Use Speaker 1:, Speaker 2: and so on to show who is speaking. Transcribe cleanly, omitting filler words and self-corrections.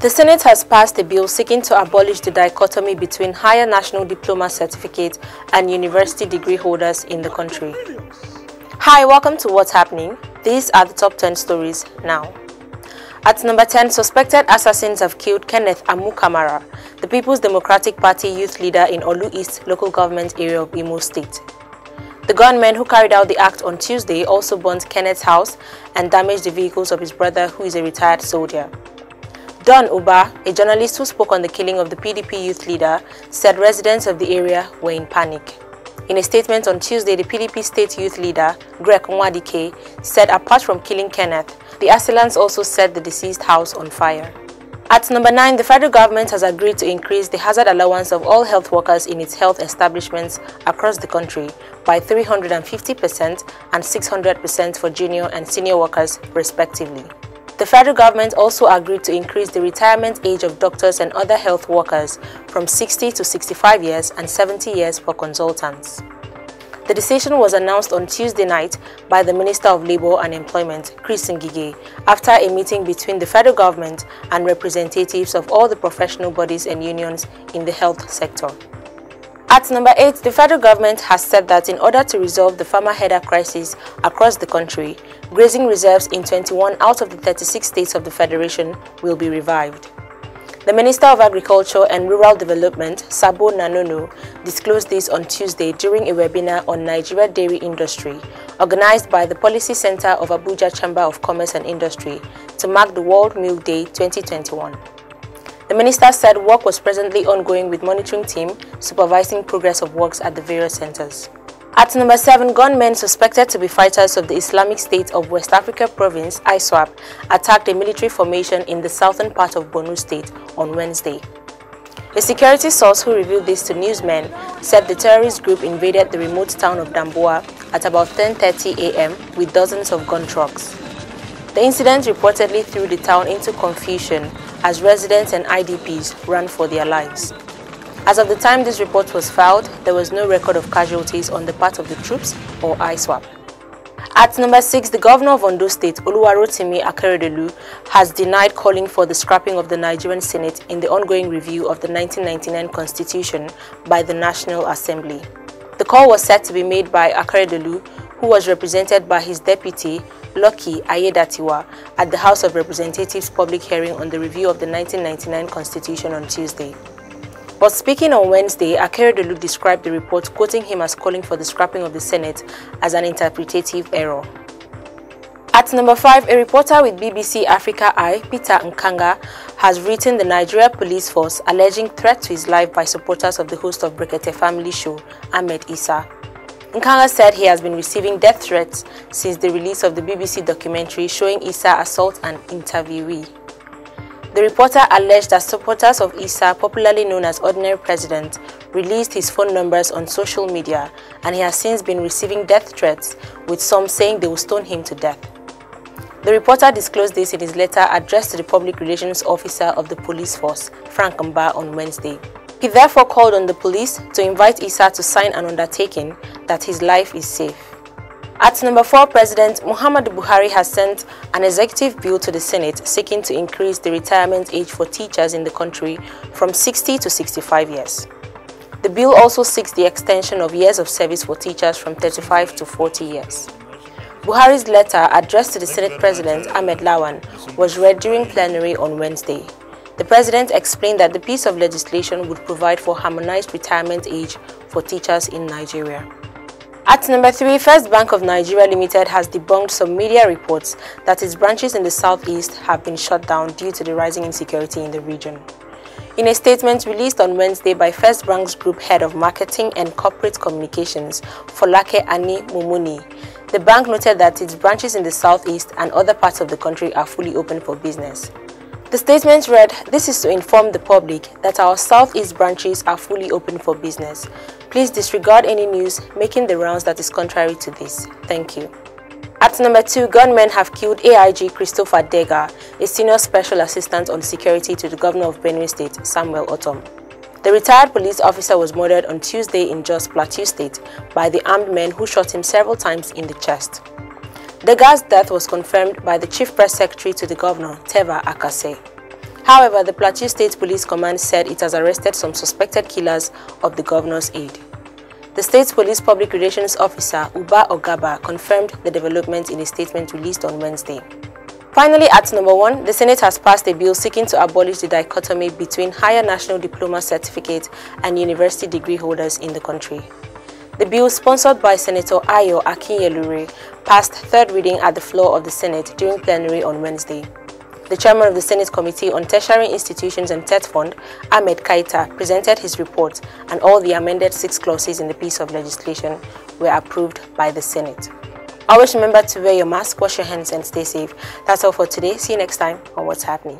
Speaker 1: The Senate has passed a bill seeking to abolish the dichotomy between higher national diploma certificate and university degree holders in the country. Hi, welcome to What's Happening. These are the top 10 stories now. At number 10, suspected assassins have killed Kenneth Amukamara, the People's Democratic Party youth leader in Olu East local government area of Imo State. The gunmen who carried out the act on Tuesday also burnt Kenneth's house and damaged the vehicles of his brother, who is a retired soldier. Don Uba, a journalist who spoke on the killing of the PDP youth leader, said residents of the area were in panic. In a statement on Tuesday, the PDP state youth leader, Greg Nwadike, said apart from killing Kenneth, the assailants also set the deceased house on fire. At number 9, the federal government has agreed to increase the hazard allowance of all health workers in its health establishments across the country by 350% and 600% for junior and senior workers, respectively. The federal government also agreed to increase the retirement age of doctors and other health workers from 60 to 65 years and 70 years for consultants. The decision was announced on Tuesday night by the Minister of Labour and Employment, Chris Ngige, after a meeting between the federal government and representatives of all the professional bodies and unions in the health sector. At number 8, the federal government has said that in order to resolve the farmer header crisis across the country, grazing reserves in 21 out of the 36 states of the federation will be revived. The Minister of Agriculture and Rural Development, Sabo Nanono, disclosed this on Tuesday during a webinar on Nigeria dairy industry, organized by the Policy Center of Abuja Chamber of Commerce and Industry to mark the World Milk Day 2021. The minister said work was presently ongoing with monitoring team supervising progress of works at the various centers. At number 7, gunmen suspected to be fighters of the Islamic State of West Africa Province, ISWAP, attacked a military formation in the southern part of Borno State on Wednesday. A security source who revealed this to newsmen said the terrorist group invaded the remote town of Damboa at about 10:30 a.m. with dozens of gun trucks. The incident reportedly threw the town into confusion as residents and IDPs ran for their lives. As of the time this report was filed, there was no record of casualties on the part of the troops or ISWAP. At number 6, the governor of Ondo State, Oluwarotimi Akeredolu, has denied calling for the scrapping of the Nigerian Senate in the ongoing review of the 1999 Constitution by the National Assembly. The call was said to be made by Akeredolu, who was represented by his deputy, Lucky Ayedatiwa, at the House of Representatives public hearing on the review of the 1999 Constitution on Tuesday. But speaking on Wednesday, Akeredolu described the report, quoting him as calling for the scrapping of the Senate as an interpretative error. At number 5, a reporter with BBC Africa Eye, Peter Nkanga, has written the Nigeria Police Force alleging threat to his life by supporters of the host of Brekete Family Show, Ahmed Issa. Nkanga said he has been receiving death threats since the release of the BBC documentary showing Issa assault an interviewee. The reporter alleged that supporters of Issa, popularly known as Ordinary President, released his phone numbers on social media, and he has since been receiving death threats, with some saying they will stone him to death. The reporter disclosed this in his letter addressed to the Public Relations Officer of the Police Force, Frank Mba, on Wednesday. He therefore called on the police to invite Issa to sign an undertaking that his life is safe. At number 4, President Muhammadu Buhari has sent an executive bill to the Senate seeking to increase the retirement age for teachers in the country from 60 to 65 years. The bill also seeks the extension of years of service for teachers from 35 to 40 years. Buhari's letter, addressed to the Senate President Ahmed Lawan, was read during plenary on Wednesday. The President explained that the piece of legislation would provide for harmonized retirement age for teachers in Nigeria. At number 3, First Bank of Nigeria Limited has debunked some media reports that its branches in the southeast have been shut down due to the rising insecurity in the region. In a statement released on Wednesday by First Bank's Group Head of Marketing and Corporate Communications, Folake Ani Mumuni, the bank noted that its branches in the southeast and other parts of the country are fully open for business. The statement read, "This is to inform the public that our southeast branches are fully open for business. Please disregard any news making the rounds that is contrary to this. Thank you." At number 2, gunmen have killed AIG Christopher Dega, a senior special assistant on security to the governor of Benue State, Samuel Otom. The retired police officer was murdered on Tuesday in Jos Plateau State by the armed men who shot him several times in the chest. Dega's death was confirmed by the Chief Press Secretary to the Governor, Teva Akase. However, the Plateau State Police Command said it has arrested some suspected killers of the governor's aide. The State Police Public Relations Officer, Uba Ogaba, confirmed the development in a statement released on Wednesday. Finally, at number 1, the Senate has passed a bill seeking to abolish the dichotomy between higher national diploma certificate and university degree holders in the country. The bill, sponsored by Senator Ayo Akinlelure, passed third reading at the floor of the Senate during plenary on Wednesday. The chairman of the Senate Committee on Tertiary Institutions and TET Fund, Ahmed Kaita, presented his report, and all the amended 6 clauses in the piece of legislation were approved by the Senate. Always remember to wear your mask, wash your hands, and stay safe. That's all for today. See you next time on What's Happening.